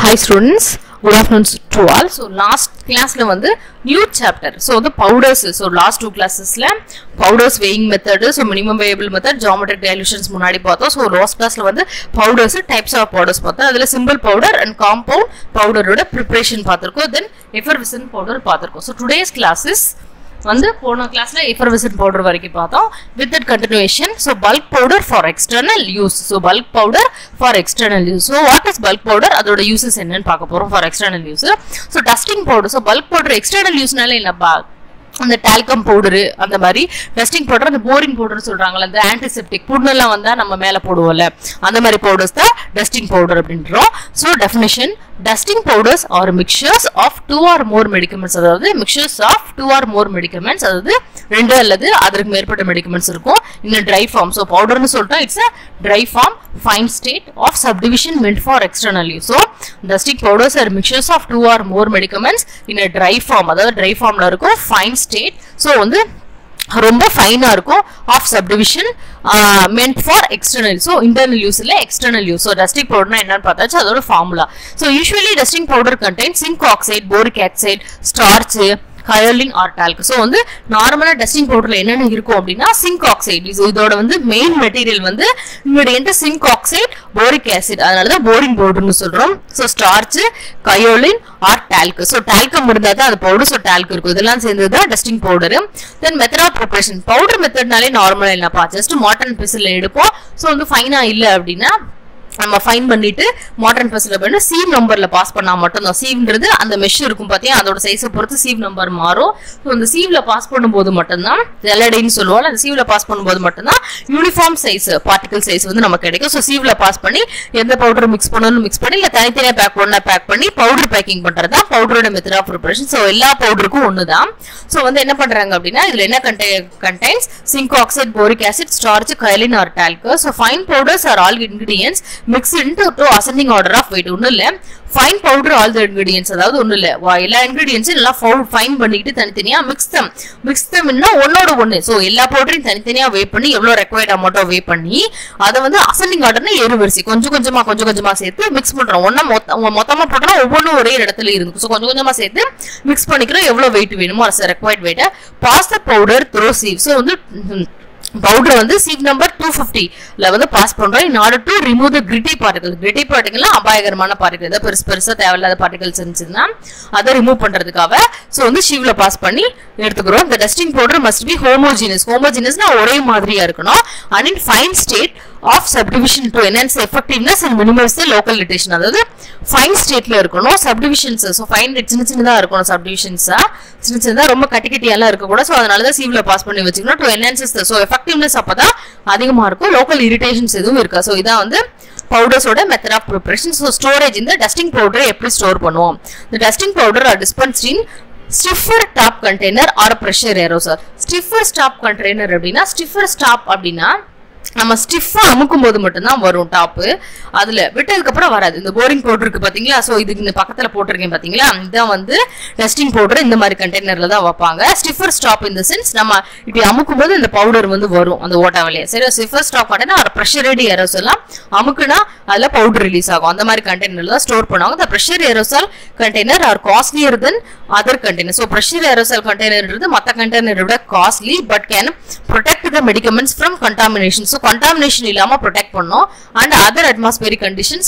Hi students, good afternoon to all. So last class la vandu new chapter. So the powders. So last two classes la powders weighing method, so minimum weighable method, geometric dilutions munadi paathom. So last class la vandu powders types of powders paathom. Adula simple powder and compound powder oda preparation paathirkom. Then effervescent powder paathirkom. So today's class is வந்து போன கிளாஸ்ல effervescent powder வரைக்கும் பார்த்தோம். With that continuation, so bulk powder for external use. So bulk powder for external use. So what is bulk powder? அதோட uses என்னன்னு பார்க்க போறோம் for external use. So dusting powder. So bulk powder external useனால என்னப்பா? அந்த talcum powder அந்த மாதிரி dusting powder அந்த boring powder சொல்றாங்கல அந்த antiseptic புண்ணெல்லாம் வந்தா நம்ம மேல போடுவோம்ல அந்த மாதிரி powders தான் dusting powder அப்படின்றோம். So definition, dusting powders are mixtures of two or more medicaments. அதாவது mixtures of two or more medicaments, அதாவது ரெண்டு அல்லது அதற்கு மேற்பட்ட medicaments இருக்கும் in a dry form. So powder னு சொல்றோம், it's a dry form fine state of subdivision meant for external use. So dusting powders are mixtures of two or more medicaments in a dry form, அதாவது dry formல இருக்கும் fine state. So வந்து ரொம்ப ஃபைனா இருக்கும் of subdivision meant for external use. So internal use இல்ல external use. So dusting powder னா என்னன்னு பார்த்தாச்சு, அதோட formula. So usually dusting powder contains zinc oxide, boric acid, starch, kaolin or talc. So வந்து நார்மலா dusting powderல என்னென்ன இருக்கும் அப்படின்னா zinc oxide. இதோட வந்து மெயின் மெட்டீரியல் வந்து ingredient zinc oxide, boric acid. அதனால தான் boring powder னு சொல்றோம். So starch, kaolin or talc. So talcum இருந்தா தான் அது powder, so talc இருக்கும். இதெல்லாம் சேர்ந்தது தான் dusting powder. Then method of preparation. Powder methodனாலே நார்மலா என்னப்பா, ஜஸ்ட் mortar and pestle எடுப்போம். So வந்து ஃபைனா இல்ல அப்படின்னா நம்ம ஃபைன் பண்ணிட்டு மாடர்ன் அண்ட் பெசில் பண்ணி சீவ் நம்பர்ல பாஸ் பண்ணா மட்டும் தான். சீவ்ன்றது அந்த மெஷ் இருக்கும் பாத்தியா, அதோட சைஸை பொறுத்து சீவ் நம்பர் மாறும். ஸோ அந்த சீவ்ல பாஸ் பண்ணும்போது மட்டும்தான் எல்எடின்னு சொல்லுவோம், அந்த சீவ்ல பாஸ் பண்ணும்போது மட்டும்தான் யூனிஃபார்ம் சைஸ் பார்ட்டிகல் சைஸ் வந்து நமக்கு கிடைக்கும். ஸோ சீவ்ல பாஸ் பண்ணி எந்த பவுடர் மிக்ஸ் பண்ணணும் மிக்ஸ் பண்ணி இல்லை தனித்தனியாக பேக் பண்ணா பேக் பண்ணி பவுடர் பேக்கிங் பண்றது தான் பவுடரோட மெத்தட் ஆஃப் ப்ரிப்பரேஷன். ஸோ எல்லா பவுடருக்கும் ஒன்று தான். ஸோ வந்து என்ன பண்றாங்க அப்படின்னா இதுல என்ன contains zinc oxide, boric acid, starch, kaolin or talc. So fine powders are all ingredients mixed into ascending order of weight. ஒண்ணு இல்ல fine powder all the ingredients, அதாவது ஒண்ணு இல்ல எல்லா ingredients நல்லா ஃபைன் பண்ணிட்டு தனித்தனியா mix them ன்னா ஒன்னோட ஒண்ணு. சோ எல்லா பவுடரையும் தனித்தனியா வெயிட் பண்ணி எவ்வளவு ரெக்வயர்ட் அமௌண்ட் வெயிட் பண்ணி அதை வந்து அசெண்டிங் ஆர்டர்னா ஏறுவரிசை கொஞ்சம் கொஞ்சமா சேர்த்து மிக்ஸ் பண்றோம். மொத்தமா போட்டா ஒவ்வொன்றும் ஒரே இடத்துல இருக்கும். சோ கொஞ்சம் கொஞ்சமா சேர்த்து மிக்ஸ் பண்ணிக்கிறோம் எவ்வளவு வெயிட் வேணுமோ required weight. Pass the powder through sieve. So வந்து பவுடர் வந்து சீவ் நம்பர் 250ல வந்து பாஸ் பண்றோம் in order to remove the gritty particles. gritty particles அபாயகரமான பார்ட்டிகல், ஏதாவது பெருசா தேவையில்லாத பார்ட்டிகல்ஸ் இருந்துச்சுன்னா அதை ரிமூவ் பண்றதுக்காக சோ வந்து சீவ்ல பாஸ் பண்ணி எடுத்துக்கிறோம். the dusting powder must be homogeneousனா ஒரே மாதிரியா இருக்கணும் and in fine state of subdivision to enhance effectiveness and minimize the local irritation. அதாவது fine stateல இருக்கணும் subdivisions. so fine சின்னதா இருக்கணும் subdivisions, சின்னதா ரொம்ப கட்டிக்கட்டியெல்லாம் இருக்க கூட. சோ அதனால தான் சீவ்ல பாஸ் பண்ணி வச்சுக்கணும் to enhance the so effectiveness அப்பதான் அதிகமா இருக்கும், local irritations எதுவும் இருக்கா. சோ இதான் வந்து powders ஓட method of preparation. so storage, இந்த dusting powder எப்படி ஸ்டோர் பண்ணுவோம்? the dusting powder are dispensed in stiffer top container or pressure aerosol. stiffer top container அப்படின்னா stiffer top அப்படின்னா நம்ம ஸ்டிஃபா அமுக்கும் போது மட்டும்தான் வரும் டாப், அதுல விட்டதுக்கு அப்புறம் வராது. இந்த போரிங் பவுடர் இருக்கு பாத்தீங்களா, சோ இதுக்கு இந்த பக்கத்துல போட்டிருக்கேன் பாத்தீங்களா, இதான் வந்து டஸ்டிங் பவுடர் இந்த மாதிரி கண்டெய்னர்ல தான் வைப்பாங்க. ஸ்டிஃபர் ஸ்டாப் இந்த சென்ஸ் நம்ம இப்படி அமுக்கும் போது இந்த பவுடர் வந்து வரும் அந்த ஓட்டா வழியா. சரி, ஸ்டிஃபர் ஸ்டாப் கண்டெய்னர் ஒரு ப்ரெஷர் ஏரோசால் அமுக்குனா அதுல பவுடர் ரிலீஸ் ஆகும். அந்த மாதிரி கண்டெய்னர்ல தான் ஸ்டோர் பண்ணுவாங்க. இந்த pressure aerosol container are costlier than other container. So pressure aerosol கண்டெய்னர்ன்றது மற்ற கண்டெய்னரை விட costly but can protect the medicaments from contamination. So contamination இல்லாம protect பண்ணோம் and other atmospheric conditions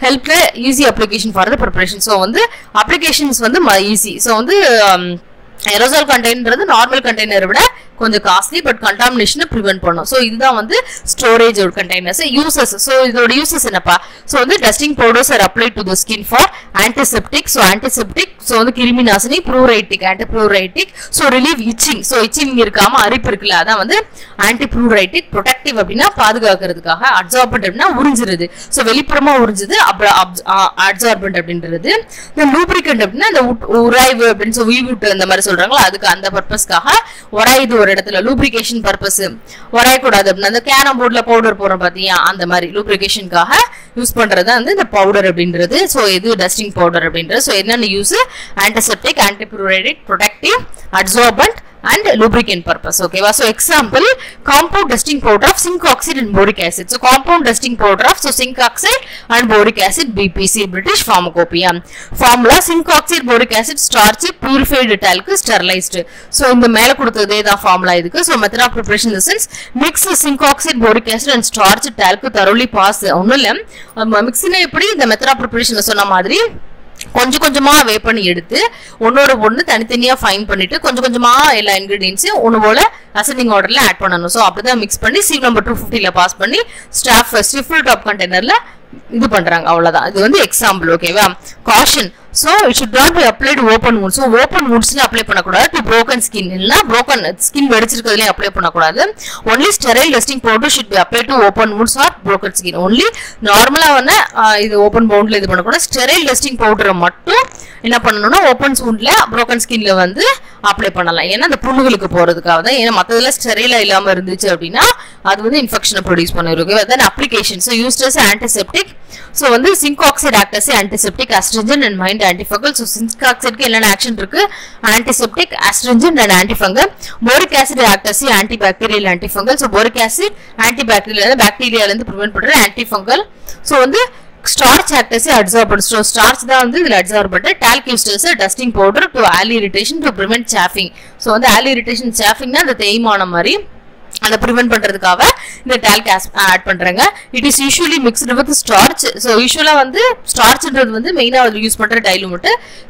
help the easy application for the preparation. So வந்து applications வந்து easy. So வந்து aerosol container normal கண்டெய்னரை விட கொஞ்சம் காஸ்ட்லி பட் கண்டாமினேஷனை prevent பண்ணும். ஸோ இதுதான் வந்து ஸ்டோரேஜ் ஒரு கண்டெய்னர்ஸ். யூசஸ், ஸோ இதோட யூசஸ் என்னப்பா? ஸோ வந்து dusting powders are apply to the skin for antiseptic. So antiseptic, so வந்து கிருமி நாசினி, pruritic, anti pruritic. So relieve itching, so itching இருக்காம அரிப்பு இருக்குல்ல அதான் வந்து ஆன்டி ப்ரூரைட்டிக். ப்ரொடெக்டிவ் அப்படின்னா பாதுகாக்கிறதுக்காக. அப்சார்பன்ட் அப்படின்னா உறிஞ்சுறது, ஸோ வெளிப்புறமா உறிஞ்சுது அப்சார்பன்ட் அப்படின்றது. லூப்ரிகன்ட் அப்படின்னா இந்த உராய்வு அப்படின்னு சொல்லி வீவிட்டு அந்த மாதிரி சொல்றாங்களா, அதுக்கு அந்த பர்பஸ்க்காக உராயுது ஒரு இடத்துல லூப்ரிகேஷன் பர்பஸ். வராயக்கூடாது அப்படின்னா அந்த கேரம் போர்ட்ல பவுடர் போடுறோம் பாத்தியா, அந்த மாதிரி லூப்ரிகேஷனுக்காக யூஸ் பண்றது வந்து இந்த பவுடர் அப்படின்றது. ஸோ இது டஸ்டிங் பவுடர் அப்படின்றது. ஸோ என்னென்ன use? Antiseptic, antipruritic, protective, absorbent, and lubricant purpose. Okay, so example, compound dusting powder of zinc oxide and boric acid. So compound dusting powder of zinc oxide and boric acid, BPC, British Pharmacopoeia. Formula, zinc oxide, boric acid, starch, purified talc, sterilized. So in the மேல கொடுத்ததே தான் formula இதுக்கு. So method of preparation in the sense, mix zinc oxide, boric acid and starch, talc thoroughly pass. ஒண்ணும் இல்ல, mixing எப்படி இந்த method of preparation சொன்ன மாதிரி கொஞ்சம் கொஞ்சமா வே பண்ணி எடுத்து ஒன்னோட ஒன்னு தனித்தனியா ஃபைன் பண்ணிட்டு கொஞ்சம் கொஞ்சமா எல்லா இன்கிரிடியன்ட்ஸையும் ஒன்னு போல அசெண்டிங் ஆர்டர்ல ஆட் பண்ணணும். சோ அப்படிதான் மிக்ஸ் பண்ணி சீவ் நம்பர் 250ல பாஸ் பண்ணி ஸ்டிஃபில் டாப் கண்டெய்னர்ல இது பண்றாங்க. அவ்வளவுதான். இது வந்து எக்ஸாம்பிள். ஓகேவா? Caution. So it should not be applied to open wounds. So open wounds ல அப்ளை பண்ண கூடாது. to broken skin இல்ல broken skin வெடிச்சிருக்கிறதுல அப்ளை பண்ண கூடாது. only sterile dusting powder should be applied to open wounds or broken skin. only நார்மலா வந்து இது open பவுண்ட்ல இது பண்ண கூடாது. sterile dusting powder மட்டும் என்ன பண்ணனும்னா ஓபன் woundல broken skinல வந்து அப்ளை பண்ணலாம். ஏன்னா அந்த புண்ணுகளுக்கு போறதுக்காக தான். ஏன்னா மத்ததெல்ல ஸ்டெரைலா இல்லாம இருந்துச்சு அப்படினா அது வந்து இன்ஃபெக்ஷனை ப்ரொடியூஸ் பண்ணிரும். Okay, then application. so used as antiseptic. so வந்து zinc oxide act as antiseptic, astringent and mild antifungal. so zinc oxide க்கு என்னென்ன ஆக்ஷன் இருக்கு? antiseptic, astringent and antifungal. boric acid act as antibacterial, antifungal. so boric acid antibacterial, bacteria இருந்து prevent பண்ற antifungal. so வந்து starch act as adsorbent. so starch தான் வந்து இதுல adsorbent. talc used as a dusting powder to allay irritation to prevent chafing. so வந்து allay irritation, chafing னா அந்த தேய்மான மாதிரி அதை prevent பண்றதுக்காக இந்த talc ஆட் பண்றாங்க. it is usually mixed with starch. so usually வந்து starchன்றது வந்து மெயினா அதுல யூஸ் பண்ற dilute.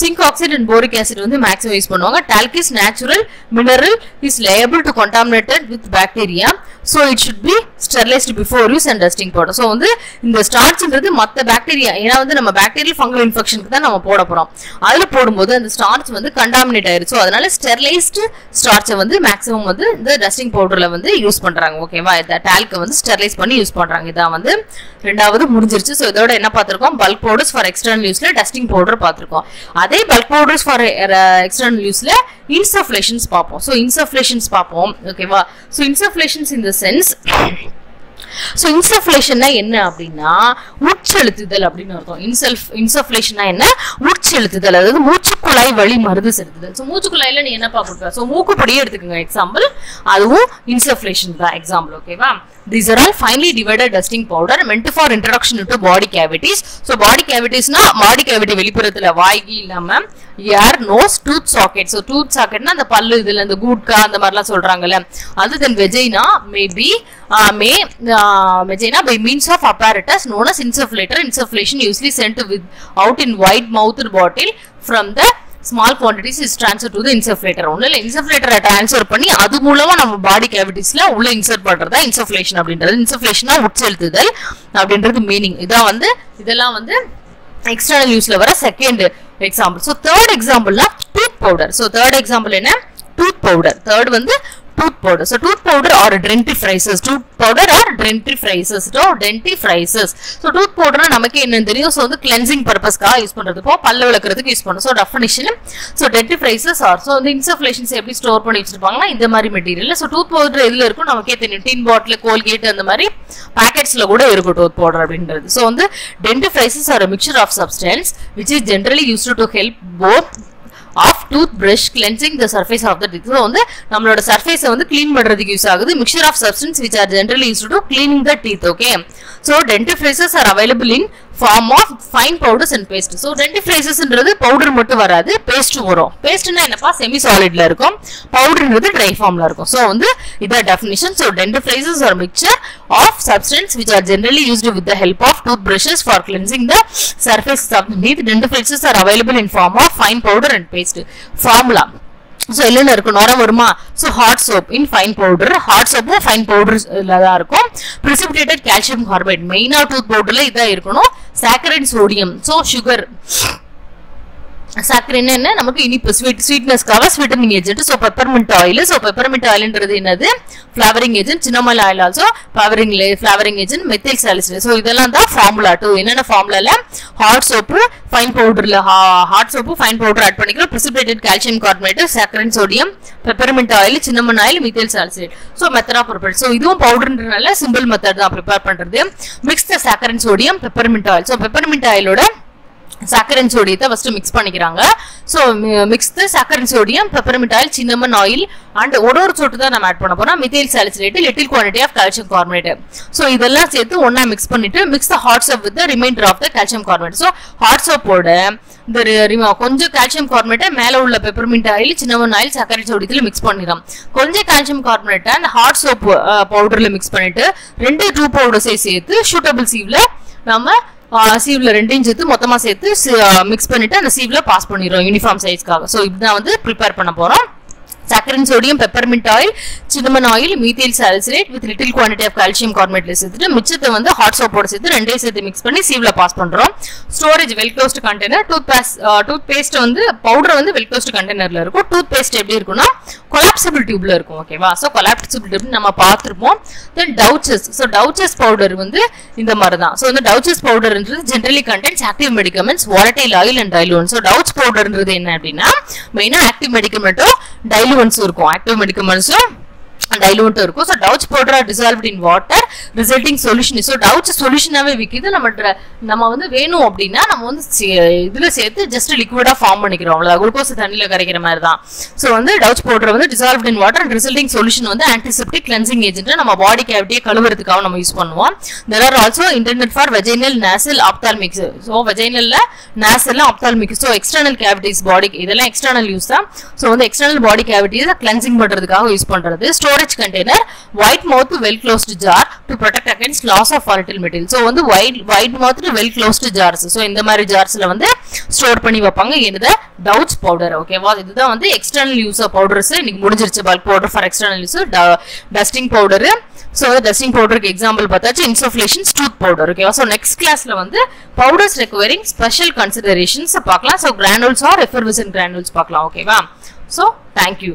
zinc oxide and boric acid வந்து மேக்ஸிமம் யூஸ் பண்ணுவாங்க. talc is natural mineral, is liable to contaminated with bacteria. so it should be sterilized before use and dusting powder. so வந்து இந்த starchன்றது மத்த பாக்டீரியா, ஏனா வந்து நம்ம bacterial fungal இன்ஃபெக்ஷனுக்கு தான் நம்ம போட போறோம். அதுல போடும்போது அந்த starch வந்து contaminate ஆயிருச்சு. அதனால sterilized starch வந்து மேக்ஸிமம் வந்து இந்த dusting powderல வந்து யூஸ் பண்றாங்க. ஓகேவா? இந்த talc வந்து ஸ்டெரிலைஸ் பண்ணி யூஸ் பண்றாங்க. இதான் வந்து ரெண்டாவது முடிஞ்சிருச்சு. சோ இதோட என்ன பாத்துறோம்? bulk powders for external useல dusting powder பாத்துறோம். அதே bulk powders for external useல insufflations பாப்போம். சோ insufflations பாப்போம். ஓகேவா? So insufflations in the sense, so insufflation என்ன அப்படினா உட்செலுத்துதல் அப்படினு அர்த்தம். insufflation என்ன? உட்செலுத்துதல், அதாவது மூச்சுக்குழாய் வழி மருது செலுத்துதல். சோ மூச்சுக்குழாயில நீ என்ன பாக்குற? சோ மூக்குப்படியே எடுத்துக்கங்க எக்ஸாம்பிள், அதுவும் insufflation தான் எக்ஸாம்பிள். ஓகேவா? these are all finely divided dusting powder meant for introduction into body cavities. so body cavities na body cavity வெளிப்புறத்துல வாய்க்கு இல்லாம ear, nose, tooth socket. so tooth socket na அந்த பல்லு இதுல அந்த கூட்கா அந்த மாதிரிலாம் சொல்றாங்கல்ல, அது then vagina vagina by means of apparatus known as insufflator. insufflation usually sent out in wide mouthed bottle from the small quantities is transferred to the insufflator. ஒண்ணுல insufflator transfer பண்ணி அது மூலமா நம்ம பாடி கேவிட்டிஸ்ல உள்ள இன்சர்ட் பண்றதா insufflation அப்படின்றது. insufflationனா உட்செலுத்துதல் அப்படின்றது meaning. இதான் வந்து இதெல்லாம் வந்து எக்ஸ்டர்னல் யூஸ்ல வர செகண்ட் எக்ஸாம்பிள். சோ தேர்ட் எக்ஸாம்பிள்னா tooth powder. So third example என்ன? Tooth powder. தேர்ட் வந்து tooth powder. so tooth powder or dentifrices. tooth powder or dentifrices. so tooth powder நமக்கு என்ன தெரியும்? so வந்து cleansing purpose கா யூஸ் பண்றது, போ பல்ல விளக்குறதுக்கு யூஸ் பண்ணும். so definition, so dentifrices are, so the insufflations எப்படி ஸ்டோர் பண்ணி வச்சிருப்பாங்கன்னா இந்த மாதிரி மெட்டீரியல்ல. so tooth powder எதுல இருக்கும் நமக்கே தெரியும். tin bottle, colgate அந்த மாதிரி பாக்கெட்ஸ்ல கூட இருக்கும் tooth powder அப்படின்றது. so வந்து dentifrices are a mixture of substance which is generally used to help both of toothbrush cleansing the surface of the teeth. so வந்து நம்மளோட surface வந்து clean பண்றதுக்கு யூஸ் ஆகுது. mixture of substance which are generally used to cleaning the teeth. okay, so dentifrices are available in form of fine powders and paste. so dentifrices ன்றது powder மட்டும் வராது, paste வரும். பேஸ்ட்னா என்னப்பா? செமி சாலிட்ல இருக்கும், பவுடர்ன்றது try ஃபார்ம்ல இருக்கும். so வந்து இத definition. so dentifrices are mixture of substance which are generally used with the help of toothbrushes for cleansing the surface of the teeth. dentifrices are available in form of fine powder and paste. formula, so இல்லனா இருக்கும் நோரம் வருமா? so hot soap in fine powder, hot soap fine powder தான் இருக்கும். precipitated calcium carbonate, மெயினா tooth பவுடர்ல இதா இருக்கணும். saccharine sodium, so sugar, saccharine என்ன? நமக்கு இனிப்பு ஸ்வீட்னஸ்க்காக sweetening agent. so peppermint oil, so peppermint oilன்றது என்னது? flavoring agent. cinnamon oil also flavoring agent. methyl salicylate. so இதெல்லாம் தான் formula 2. என்னென்ன formulaல hot soap fine powderல hot soap fine powder add பண்ணிக்கிறோம். precipitated calcium carbonate, saccharine sodium, peppermint oil, cinnamon oil, methyl salicylate. so method of preparation, so இதுவும் பவுடர்ன்றனால simple method தான் prepare பண்றது. mix the saccharine sodium peppermint oil. so peppermint oil ஓட saccharine sodium first mix பண்ணிக்கிறாங்க. So mix the saccharine sodium, peppermint oil, cinnamon oil and ஒரு சொட்டு தான் நம்ம add பண்ண போறோம். methyl salicylate, little quantity of calcium carbonate. So இதெல்லாம் சேர்த்து ஒண்ணா mix பண்ணிட்டு mix the hot soap with the remainder of the calcium carbonate. So hot soap ஓட இந்த கொஞ்சம் calcium carbonate மேல உள்ள peppermint oil, cinnamon oil, saccharine sodiumல mix பண்ணிரோம். கொஞ்சம் calcium carbonate and hot soap powderல mix பண்ணிட்டு ரெண்டு டூ பவுடர்ஸை சேர்த்து suitable sieve-ல நாம sieve-ல ரெண்டையும் சேர்த்து மொத்தமா சேர்த்து mix பண்ணிட்டு அந்த sieve-ல பாஸ் பண்ணிரோம் யூனிஃபார்ம் சைஸ்க்காக. சோ இப்பதான் வந்து prepare பண்ண போறோம். Saccharine sodium, peppermint oil, cinnamon oil, methyl salicylate with little quantity of calcium carbonate சேர்த்துட்டு மிச்சத்தை வந்து ஹாட் சோப்போட சேர்த்து ரெண்டையும் சேர்த்து மிக்ஸ் பண்ணி sieve-ல பாஸ் பண்றோம். Storage well closed container. Toothpaste வந்து பவுடர் வந்து வெல் க்ளோஸ்ட் கண்டெய்னர்ல இருக்கும். டூத் பேஸ்ட் எப்படி இருக்கும்னா கொலாப்சிபிள் டியூப்ல இருக்கும். ஓகேவா? சோ கொலாப்சிபிள் டியூப் நம்ம பார்த்திருப்போம். தென் டவுச்சஸ். சோ டவுச்சஸ் பவுடர் வந்து இந்த மாதிரி தான். சோ இந்த டவுச்சஸ் பவுடர்ன்றது generally contains active medicaments, volatile oil and diluents. So douche பவுடர்ன்றது என்ன அப்படின்னா மெயினா ஆக்டிவ் மெடிகமெண்ட்டோ diluents இருக்கும். ஆக்டிவ் மெடிகமெண்ட்ஸும் diluent இருக்கும். So douch powder are dissolved in water resulting solution. So douch solutionாவே விக்குது. நம்ம வந்து வேணும் அப்படினா நம்ம வந்து இதுல சேர்த்து just liquid-ஆ ஃபார்ம் பண்ணிக்கிறோம். அவ்வளவுதான். குளுக்கோஸ் தண்ணில கரைக்கிற மாதிரி தான். So வந்து douch powder வந்து dissolved in water and resulting solution வந்து antiseptic cleansing agent. நம்ம பாடி கேவிட்டியை கழுவுறதுக்காக நம்ம யூஸ் பண்ணுவோம். There are also intended for vaginal, nasal, ophthalmic. So vaginalல nasal ophthalmic. So external cavities body இதெல்லாம் external use தான். So வந்து external body cavities cleansing பண்றதுக்காக use பண்றது. Storage container, wide mouth well closed jar to protect against loss of volatile material. So வந்து wide mouth well closed jars. So இந்த மாதிரி ஜார்ஸ்ல வந்து store பண்ணி வைப்பாங்க. என்னது டவுச் பவுடர். ஓகேவா? இதுதான் வந்து எக்ஸ்டர்னல் யூஸ் ஆஃப் பவுடர்ஸ். இன்னைக்கு முடிஞ்சிருச்சு. Bulk powder for external use, dusting powder. So dusting பவுடருக்கு எக்ஸாம்பிள் பார்த்தாச்சு இன்சஃப்லேஷன்ஸ் டூத் பவுடர். ஓகேவா? So நெக்ஸ்ட் கிளாஸ்ல வந்து பவுடர்ஸ் requiring special considerations பார்க்கலாம். So granules or effervescent granules பார்க்கலாம். ஓகேவா? So thank you.